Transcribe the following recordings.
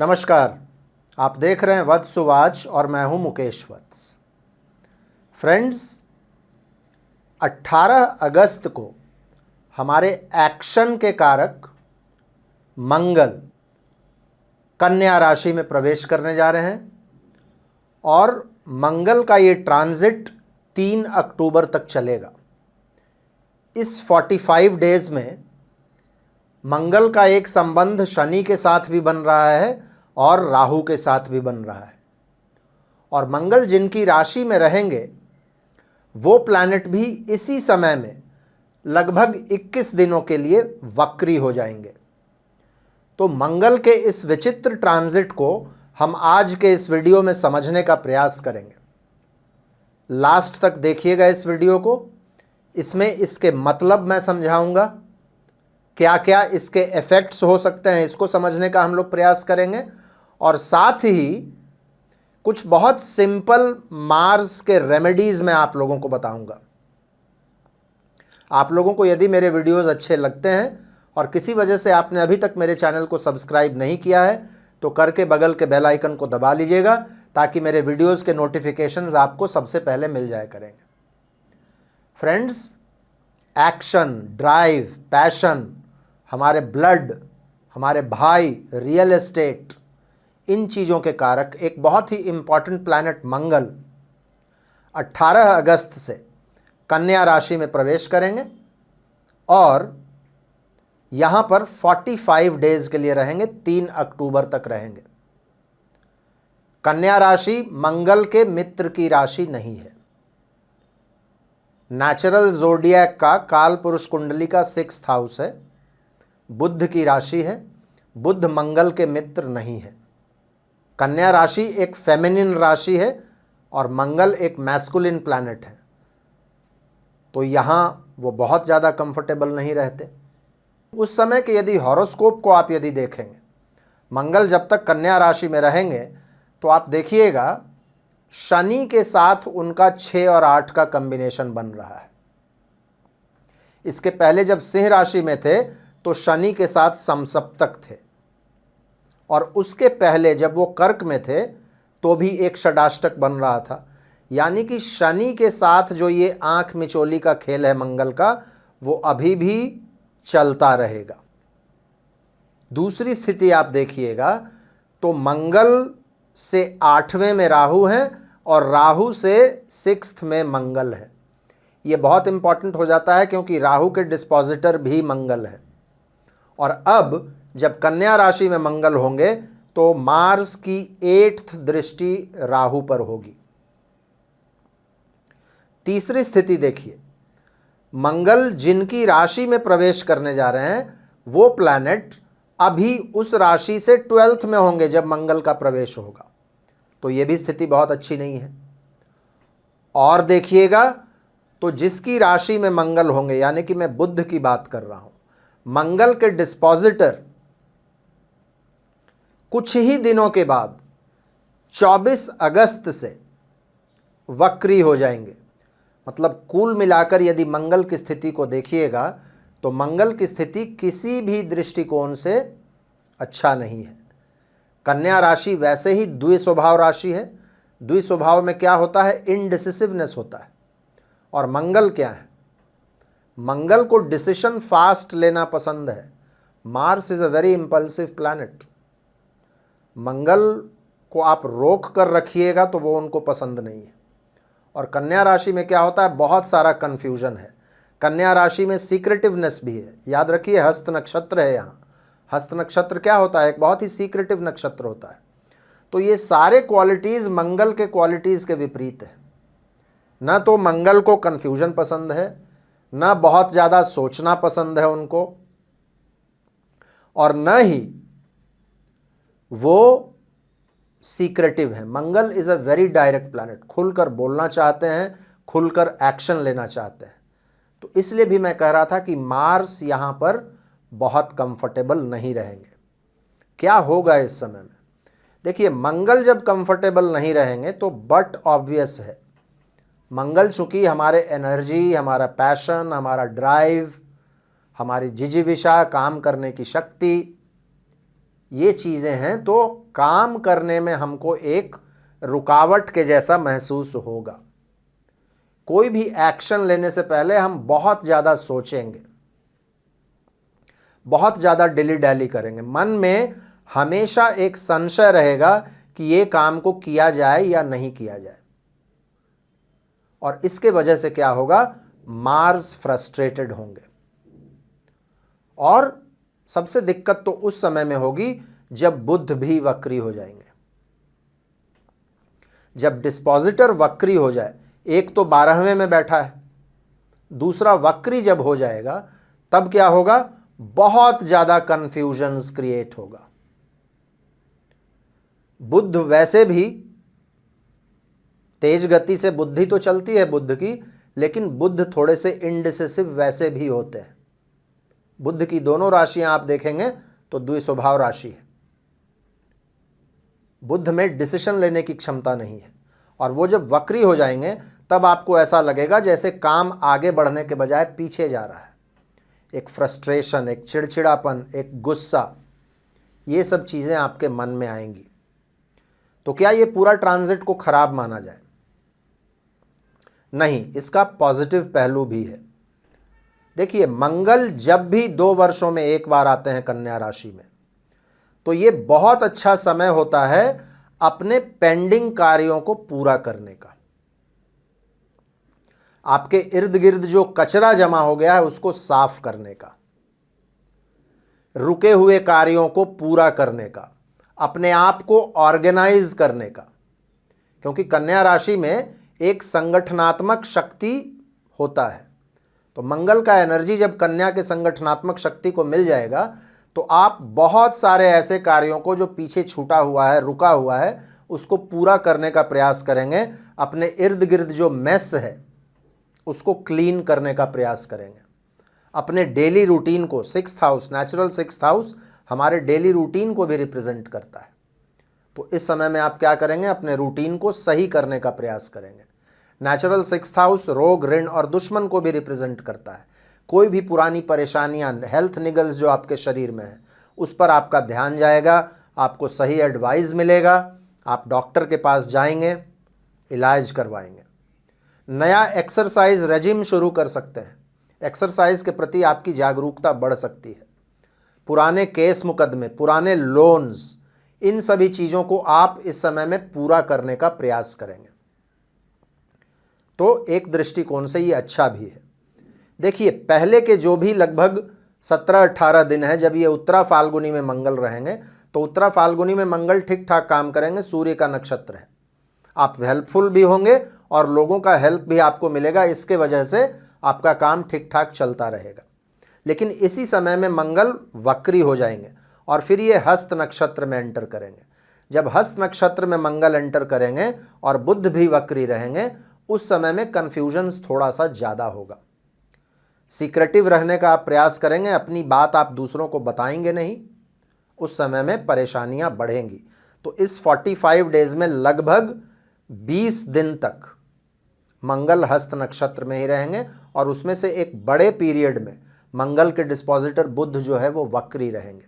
नमस्कार, आप देख रहे हैं वत्स सुवाच और मैं हूं मुकेश वत्स। फ्रेंड्स, 18 अगस्त को हमारे एक्शन के कारक मंगल कन्या राशि में प्रवेश करने जा रहे हैं और मंगल का ये ट्रांजिट 3 अक्टूबर तक चलेगा। इस 45 डेज में मंगल का एक संबंध शनि के साथ भी बन रहा है और राहु के साथ भी बन रहा है, और मंगल जिनकी राशि में रहेंगे वो प्लैनेट भी इसी समय में लगभग 21 दिनों के लिए वक्री हो जाएंगे। तो मंगल के इस विचित्र ट्रांजिट को हम आज के इस वीडियो में समझने का प्रयास करेंगे। लास्ट तक देखिएगा इस वीडियो को, इसमें इसके मतलब मैं समझाऊंगा, क्या क्या इसके इफेक्ट्स हो सकते हैं इसको समझने का हम लोग प्रयास करेंगे, और साथ ही कुछ बहुत सिंपल मार्स के रेमेडीज मैं आप लोगों को बताऊंगा। आप लोगों को यदि मेरे वीडियोस अच्छे लगते हैं और किसी वजह से आपने अभी तक मेरे चैनल को सब्सक्राइब नहीं किया है तो करके बगल के बेल आइकन को दबा लीजिएगा, ताकि मेरे वीडियोस के नोटिफिकेशंस आपको सबसे पहले मिल जाया करेंगे। फ्रेंड्स, एक्शन, ड्राइव, पैशन, हमारे ब्लड, हमारे भाई, रियल एस्टेट, इन चीज़ों के कारक एक बहुत ही इम्पॉर्टेंट प्लैनेट मंगल 18 अगस्त से कन्या राशि में प्रवेश करेंगे और यहाँ पर 45 डेज के लिए रहेंगे, 3 अक्टूबर तक रहेंगे। कन्या राशि मंगल के मित्र की राशि नहीं है। नेचुरल ज़ोडिएक का काल पुरुष कुंडली का 6th हाउस है, बुध की राशि है, बुध मंगल के मित्र नहीं है। कन्या राशि एक फेमिनिन राशि है और मंगल एक मैस्कुलिन प्लैनेट है, तो यहाँ वो बहुत ज़्यादा कंफर्टेबल नहीं रहते। उस समय के यदि हॉरोस्कोप को आप यदि देखेंगे, मंगल जब तक कन्या राशि में रहेंगे तो आप देखिएगा शनि के साथ उनका 6 और 8 का कॉम्बिनेशन बन रहा है। इसके पहले जब सिंह राशि में थे तो शनि के साथ समसप्तक थे, और उसके पहले जब वो कर्क में थे तो भी एक षडाष्टक बन रहा था। यानी कि शनि के साथ जो ये आंख मिचोली का खेल है मंगल का, वो अभी भी चलता रहेगा। दूसरी स्थिति आप देखिएगा तो मंगल से 8वें में राहु है और राहु से 6th में मंगल है। ये बहुत इंपॉर्टेंट हो जाता है क्योंकि राहु के डिस्पोजिटर भी मंगल है, और अब जब कन्या राशि में मंगल होंगे तो मार्स की 8th दृष्टि राहु पर होगी। तीसरी स्थिति देखिए, मंगल जिनकी राशि में प्रवेश करने जा रहे हैं वो प्लैनेट अभी उस राशि से 12th में होंगे जब मंगल का प्रवेश होगा, तो ये भी स्थिति बहुत अच्छी नहीं है। और देखिएगा तो जिसकी राशि में मंगल होंगे, यानी कि मैं बुध की बात कर रहा हूं, मंगल के डिस्पोजिटर कुछ ही दिनों के बाद 24 अगस्त से वक्री हो जाएंगे। मतलब कुल मिलाकर यदि मंगल की स्थिति को देखिएगा तो मंगल की स्थिति किसी भी दृष्टिकोण से अच्छा नहीं है। कन्या राशि वैसे ही द्विस्वभाव राशि है। द्विस्वभाव में क्या होता है? इनडिसिसिवनेस होता है। और मंगल क्या है? मंगल को डिसीजन फास्ट लेना पसंद है। Mars is a very impulsive planet. मंगल को आप रोक कर रखिएगा तो वो उनको पसंद नहीं है। और कन्या राशि में क्या होता है? बहुत सारा कन्फ्यूजन है। कन्या राशि में सीक्रेटिवनेस भी है। याद रखिए, हस्त नक्षत्र है यहाँ। हस्त नक्षत्र क्या होता है? एक बहुत ही सीक्रेटिव नक्षत्र होता है। तो ये सारे क्वालिटीज़ मंगल के क्वालिटीज़ के विपरीत है। न तो मंगल को कन्फ्यूजन पसंद है, न बहुत ज़्यादा सोचना पसंद है उनको, और न ही वो सीक्रेटिव है। Mangal is a very direct planet. खुलकर बोलना चाहते हैं, खुलकर एक्शन लेना चाहते हैं। तो इसलिए भी मैं कह रहा था कि मार्स यहाँ पर बहुत कंफर्टेबल नहीं रहेंगे। क्या होगा इस समय में? देखिए, मंगल जब कंफर्टेबल नहीं रहेंगे तो बट ऑब्वियस है, मंगल चूंकि हमारे एनर्जी, हमारा पैशन, हमारा ड्राइव, हमारी जिजीविषा, काम करने की शक्ति, ये चीज़ें हैं, तो काम करने में हमको एक रुकावट के जैसा महसूस होगा। कोई भी एक्शन लेने से पहले हम बहुत ज़्यादा सोचेंगे, बहुत ज़्यादा डिली डैली करेंगे, मन में हमेशा एक संशय रहेगा कि ये काम को किया जाए या नहीं किया जाए। और इसके वजह से क्या होगा, मार्स फ्रस्ट्रेटेड होंगे। और सबसे दिक्कत तो उस समय में होगी जब बुध भी वक्री हो जाएंगे। जब डिस्पोजिटर वक्री हो जाए, एक तो 12वें में बैठा है, दूसरा वक्री जब हो जाएगा, तब क्या होगा, बहुत ज्यादा कंफ्यूजन्स क्रिएट होगा। बुध वैसे भी तेज गति से बुद्धि तो चलती है बुध की, लेकिन बुध थोड़े से इनडिसिसिव वैसे भी होते हैं। बुध की दोनों राशियां आप देखेंगे तो द्विस्वभाव राशि है। बुध में डिसीजन लेने की क्षमता नहीं है, और वो जब वक्री हो जाएंगे तब आपको ऐसा लगेगा जैसे काम आगे बढ़ने के बजाय पीछे जा रहा है। एक फ्रस्ट्रेशन, एक चिड़चिड़ापन, एक गुस्सा, ये सब चीज़ें आपके मन में आएंगी। तो क्या ये पूरा ट्रांजिट को खराब माना जाए? नहीं, इसका पॉजिटिव पहलू भी है। देखिए, मंगल जब भी 2 वर्षों में एक बार आते हैं कन्या राशि में, तो ये बहुत अच्छा समय होता है अपने पेंडिंग कार्यों को पूरा करने का। आपके इर्द गिर्द जो कचरा जमा हो गया है उसको साफ करने का, रुके हुए कार्यों को पूरा करने का, अपने आप को ऑर्गेनाइज करने का। क्योंकि कन्या राशि में एक संगठनात्मक शक्ति होता है, तो मंगल का एनर्जी जब कन्या के संगठनात्मक शक्ति को मिल जाएगा तो आप बहुत सारे ऐसे कार्यों को जो पीछे छूटा हुआ है, रुका हुआ है, उसको पूरा करने का प्रयास करेंगे। अपने इर्द गिर्द जो मेस है उसको क्लीन करने का प्रयास करेंगे। अपने डेली रूटीन को, 6th house, natural 6th house हमारे डेली रूटीन को भी रिप्रेजेंट करता है। तो इस समय में आप क्या करेंगे, अपने रूटीन को सही करने का प्रयास करेंगे। नेचुरल 6th हाउस रोग, ऋण और दुश्मन को भी रिप्रेजेंट करता है। कोई भी पुरानी परेशानियां, हेल्थ निगल्स जो आपके शरीर में है, उस पर आपका ध्यान जाएगा, आपको सही एडवाइस मिलेगा, आप डॉक्टर के पास जाएंगे, इलाज करवाएंगे। नया एक्सरसाइज रेजिम शुरू कर सकते हैं, एक्सरसाइज के प्रति आपकी जागरूकता बढ़ सकती है। पुराने केस मुकदमे, पुराने लोन्स, इन सभी चीज़ों को आप इस समय में पूरा करने का प्रयास करेंगे। तो एक दृष्टिकोण से ये अच्छा भी है। देखिए, पहले के जो भी लगभग 17-18 दिन है जब ये उत्तरा फाल्गुनी में मंगल रहेंगे, तो उत्तरा फाल्गुनी में मंगल ठीक ठाक काम करेंगे, सूर्य का नक्षत्र है। आप हेल्पफुल भी होंगे और लोगों का हेल्प भी आपको मिलेगा, इसके वजह से आपका काम ठीक ठाक चलता रहेगा। लेकिन इसी समय में मंगल वक्री हो जाएंगे और फिर ये हस्त नक्षत्र में एंटर करेंगे। जब हस्त नक्षत्र में मंगल एंटर करेंगे और बुध भी वक्री रहेंगे, उस समय में कन्फ्यूजन्स थोड़ा सा ज़्यादा होगा। सीक्रेटिव रहने का आप प्रयास करेंगे, अपनी बात आप दूसरों को बताएंगे नहीं, उस समय में परेशानियां बढ़ेंगी। तो इस 45 डेज में लगभग 20 दिन तक मंगल हस्त नक्षत्र में ही रहेंगे और उसमें से एक बड़े पीरियड में मंगल के डिस्पोजिटर बुध जो है वो वक्री रहेंगे।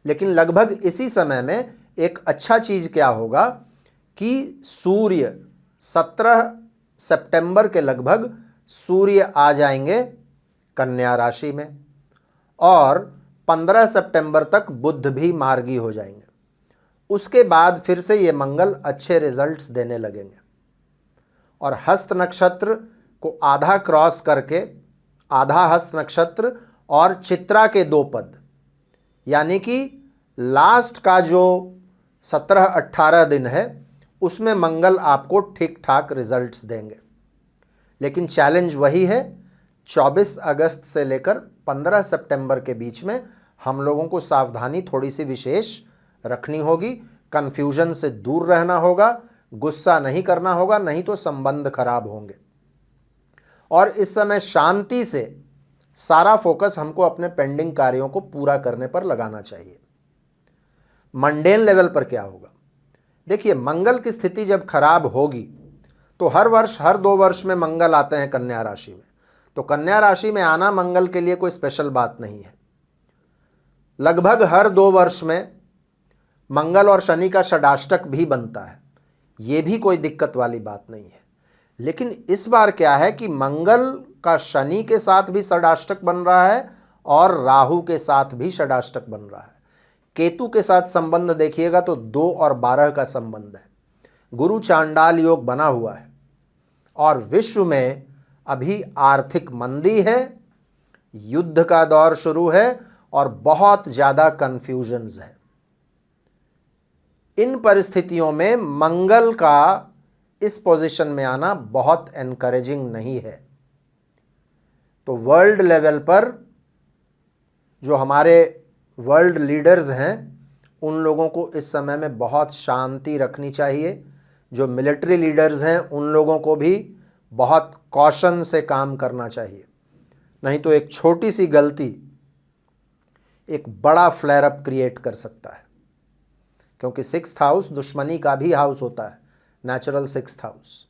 लेकिन लगभग इसी समय में एक अच्छा चीज़ क्या होगा कि सूर्य 17 सितंबर के लगभग सूर्य आ जाएंगे कन्या राशि में और 15 सितंबर तक बुध भी मार्गी हो जाएंगे। उसके बाद फिर से ये मंगल अच्छे रिजल्ट्स देने लगेंगे और हस्त नक्षत्र को आधा क्रॉस करके, आधा हस्त नक्षत्र और चित्रा के 2 पद, यानी कि लास्ट का जो 17-18 दिन है उसमें मंगल आपको ठीक ठाक रिजल्ट्स देंगे। लेकिन चैलेंज वही है, 24 अगस्त से लेकर 15 सितंबर के बीच में हम लोगों को सावधानी थोड़ी सी विशेष रखनी होगी। कन्फ्यूजन से दूर रहना होगा, गुस्सा नहीं करना होगा, नहीं तो संबंध खराब होंगे। और इस समय शांति से सारा फोकस हमको अपने पेंडिंग कार्यों को पूरा करने पर लगाना चाहिए। मंडेन लेवल पर क्या होगा? देखिए, मंगल की स्थिति जब खराब होगी तो हर वर्ष, हर 2 वर्ष में मंगल आते हैं कन्या राशि में, तो कन्या राशि में आना मंगल के लिए कोई स्पेशल बात नहीं है। लगभग हर 2 वर्ष में मंगल और शनि का षडाष्टक भी बनता है, ये भी कोई दिक्कत वाली बात नहीं है। लेकिन इस बार क्या है कि मंगल का शनि के साथ भी षडाष्टक बन रहा है और राहु के साथ भी षडाष्टक बन रहा है। केतु के साथ संबंध देखिएगा तो 2 और 12 का संबंध है। गुरु चांडाल योग बना हुआ है और विश्व में अभी आर्थिक मंदी है, युद्ध का दौर शुरू है और बहुत ज़्यादा कन्फ्यूजन्स है। इन परिस्थितियों में मंगल का इस पोजीशन में आना बहुत एनकरेजिंग नहीं है। तो वर्ल्ड लेवल पर जो हमारे वर्ल्ड लीडर्स हैं उन लोगों को इस समय में बहुत शांति रखनी चाहिए। जो मिलिट्री लीडर्स हैं उन लोगों को भी बहुत कॉशन से काम करना चाहिए, नहीं तो एक छोटी सी गलती एक बड़ा फ्लेयर अप क्रिएट कर सकता है। क्योंकि 6th हाउस दुश्मनी का भी हाउस होता है, नेचुरल 6th हाउस।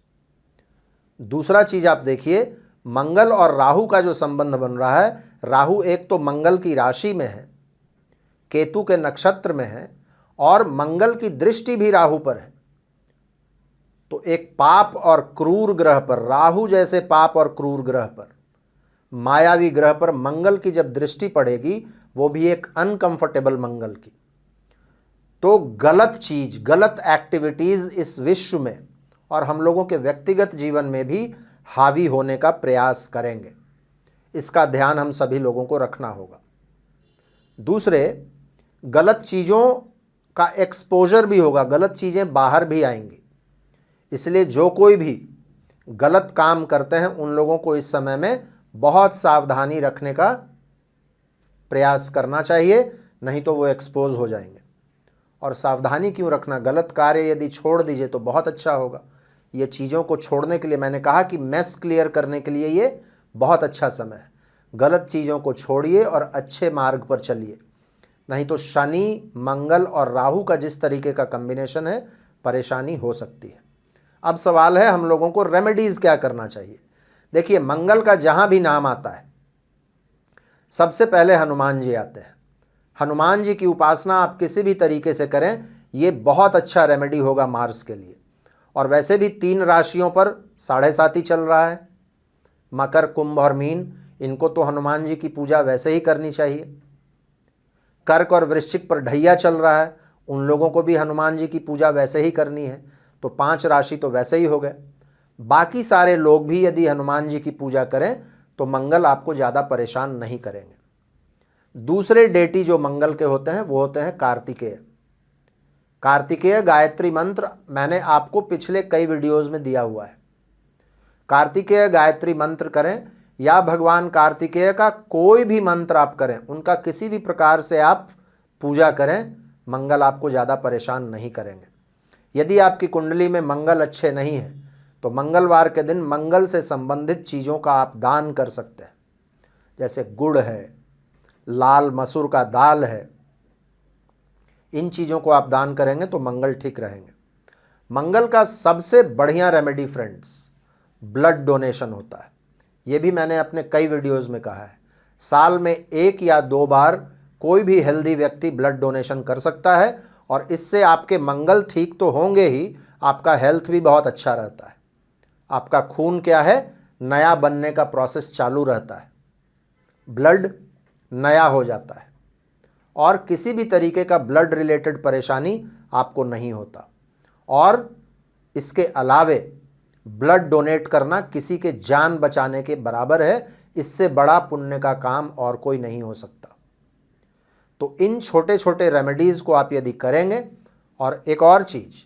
दूसरा चीज आप देखिए, मंगल और राहु का जो संबंध बन रहा है, राहु एक तो मंगल की राशि में है, केतु के नक्षत्र में है और मंगल की दृष्टि भी राहु पर है। तो एक पाप और क्रूर ग्रह पर, राहु जैसे पाप और क्रूर ग्रह पर, मायावी ग्रह पर मंगल की जब दृष्टि पड़ेगी, वो भी एक अनकंफर्टेबल मंगल की, तो गलत चीज, गलत एक्टिविटीज इस विश्व में और हम लोगों के व्यक्तिगत जीवन में भी हावी होने का प्रयास करेंगे। इसका ध्यान हम सभी लोगों को रखना होगा। दूसरे, गलत चीज़ों का एक्सपोजर भी होगा, गलत चीज़ें बाहर भी आएंगी। इसलिए जो कोई भी गलत काम करते हैं उन लोगों को इस समय में बहुत सावधानी रखने का प्रयास करना चाहिए, नहीं तो वो एक्सपोज हो जाएंगे। और सावधानी क्यों रखना, गलत कार्य यदि छोड़ दीजिए तो बहुत अच्छा होगा। ये चीज़ों को छोड़ने के लिए, मैंने कहा कि मेस क्लियर करने के लिए ये बहुत अच्छा समय है। गलत चीज़ों को छोड़िए और अच्छे मार्ग पर चलिए, नहीं तो शनि, मंगल और राहु का जिस तरीके का कॉम्बिनेशन है, परेशानी हो सकती है। अब सवाल है हम लोगों को रेमेडीज़ क्या करना चाहिए। देखिए, मंगल का जहाँ भी नाम आता है सबसे पहले हनुमान जी आते हैं। हनुमान जी की उपासना आप किसी भी तरीके से करें, ये बहुत अच्छा रेमेडी होगा मार्स के लिए। और वैसे भी 3 राशियों पर 7.5 चल रहा है, मकर, कुंभ और मीन, इनको तो हनुमान जी की पूजा वैसे ही करनी चाहिए। कर्क और वृश्चिक पर ढैया चल रहा है, उन लोगों को भी हनुमान जी की पूजा वैसे ही करनी है। तो 5 राशि तो वैसे ही हो गए। बाकी सारे लोग भी यदि हनुमान जी की पूजा करें तो मंगल आपको ज़्यादा परेशान नहीं करेंगे। दूसरे डेटी जो मंगल के होते हैं वो होते हैं कार्तिकेय। कार्तिकेय गायत्री मंत्र मैंने आपको पिछले कई वीडियोज़ में दिया हुआ है। कार्तिकेय गायत्री मंत्र करें या भगवान कार्तिकेय का कोई भी मंत्र आप करें, उनका किसी भी प्रकार से आप पूजा करें, मंगल आपको ज़्यादा परेशान नहीं करेंगे। यदि आपकी कुंडली में मंगल अच्छे नहीं हैं तो मंगलवार के दिन मंगल से संबंधित चीज़ों का आप दान कर सकते हैं। जैसे गुड़ है, लाल मसूर का दाल है, इन चीज़ों को आप दान करेंगे तो मंगल ठीक रहेंगे। मंगल का सबसे बढ़िया रेमेडी फ्रेंड्स ब्लड डोनेशन होता है। ये भी मैंने अपने कई वीडियोज़ में कहा है। साल में 1 या 2 बार कोई भी हेल्दी व्यक्ति ब्लड डोनेशन कर सकता है और इससे आपके मंगल ठीक तो होंगे ही, आपका हेल्थ भी बहुत अच्छा रहता है। आपका खून क्या है, नया बनने का प्रोसेस चालू रहता है, ब्लड नया हो जाता है और किसी भी तरीके का ब्लड रिलेटेड परेशानी आपको नहीं होता। और इसके अलावे ब्लड डोनेट करना किसी के जान बचाने के बराबर है, इससे बड़ा पुण्य का काम और कोई नहीं हो सकता। तो इन छोटे छोटे रेमेडीज़ को आप यदि करेंगे, और एक और चीज़,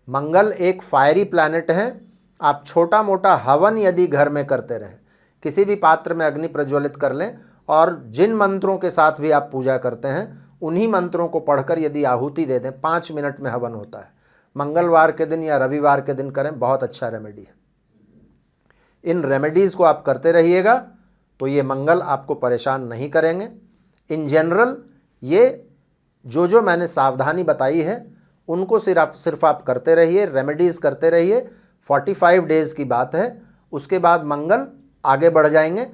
मंगल एक फायरी प्लैनेट है, आप छोटा मोटा हवन यदि घर में करते रहें, किसी भी पात्र में अग्नि प्रज्वलित कर लें और जिन मंत्रों के साथ भी आप पूजा करते हैं उन्हीं मंत्रों को पढ़कर यदि आहुति दे दें, 5 मिनट में हवन होता है। मंगलवार के दिन या रविवार के दिन करें, बहुत अच्छा रेमेडी है। इन रेमेडीज़ को आप करते रहिएगा तो ये मंगल आपको परेशान नहीं करेंगे। इन जनरल ये जो मैंने सावधानी बताई है उनको सिर्फ आप करते रहिए, रेमेडीज़ करते रहिए। 45 डेज़ की बात है, उसके बाद मंगल आगे बढ़ जाएंगे।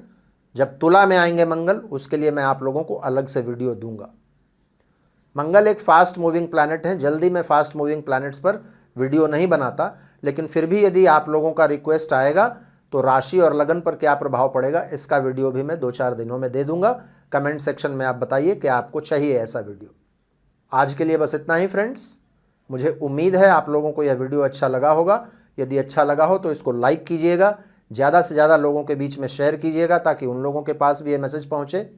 जब तुला में आएंगे मंगल, उसके लिए मैं आप लोगों को अलग से वीडियो दूंगा। मंगल एक फास्ट मूविंग प्लैनेट है, जल्दी मैं फास्ट मूविंग प्लैनेट्स पर वीडियो नहीं बनाता, लेकिन फिर भी यदि आप लोगों का रिक्वेस्ट आएगा तो राशि और लगन पर क्या प्रभाव पड़ेगा इसका वीडियो भी मैं 2-4 दिनों में दे दूंगा। कमेंट सेक्शन में आप बताइए कि आपको चाहिए ऐसा वीडियो। आज के लिए बस इतना ही फ्रेंड्स। मुझे उम्मीद है आप लोगों को यह वीडियो अच्छा लगा होगा। यदि अच्छा लगा हो तो इसको लाइक कीजिएगा, ज़्यादा से ज़्यादा लोगों के बीच में शेयर कीजिएगा ताकि उन लोगों के पास भी ये मैसेज पहुँचे।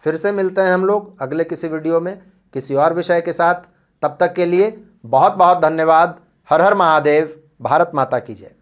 फिर से मिलते हैं हम लोग अगले किसी वीडियो में किसी और विषय के साथ। तब तक के लिए बहुत बहुत धन्यवाद। हर हर महादेव। भारत माता की जय।